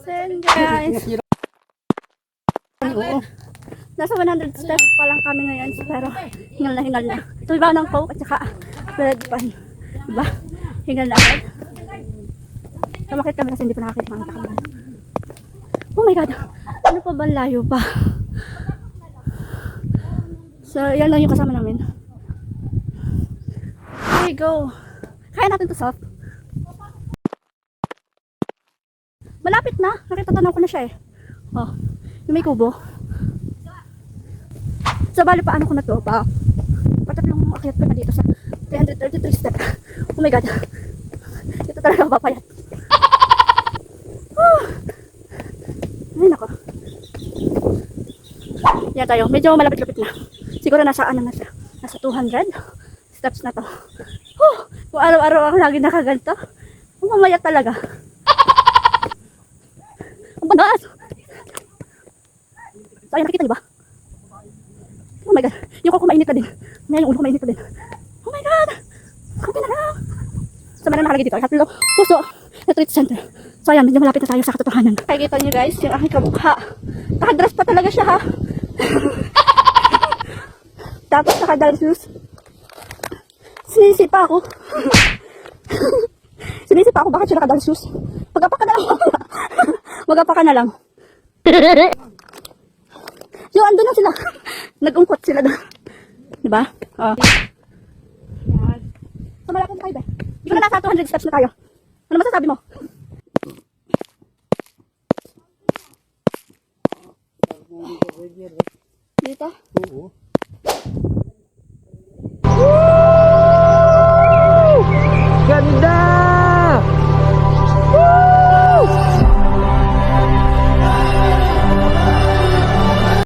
Sen guys. Oo. Nasa 100 steps pa lang kami ngayon. Pero hingal na hingal na. Ito iba ng coke at saka bread pan. Diba? Hingal na agad. Kamakit kami kasi hindi pa nakakit mga kami. Oh my god. Ano pa ba, layo pa? So yan lang yung kasama namin. Okay, go. Kaya natin to, soft. Malapit na. Nakita-tanaw ko na siya eh. Oh, yung may kubo. So, bali paano ko na to? Patatlong akyat ko na dito sa 333 step. Oh my god. Ito talaga papayat. Ay, nako. Yan tayo. Medyo malapit-lapit na. Siguro nasa ano na siya. Nasa 200 steps na to. Kung araw-araw ako lagi nakaganto, mamayat talaga. Ang banas! So, ayan, nakikita niyo ba? Oh my god. Yung ko mainit na din. Ngayon, yung ulo ko mainit na din. Oh my god! Kunti na lang. So, meron nakalagay dito. Hatlo, puso, retreat center. So, ayan, medyo malapit na tayo sa katotohanan. Nakikita niyo guys, yung aking kamukha. Nakadress pa talaga siya ha. Tapos, nakadal shoes. Sinisipa ako. Sinisipa ako, bakit siya nakadal shoes? Magapa ka na lang. Magapa ka na lang. Yung andun na sila. Nag-ungkot sila doon. Diba? Oh. So malapit na tayo ba? Di ba na nasa 200 steps na tayo? Ano masasabi mo? Dito? Oo.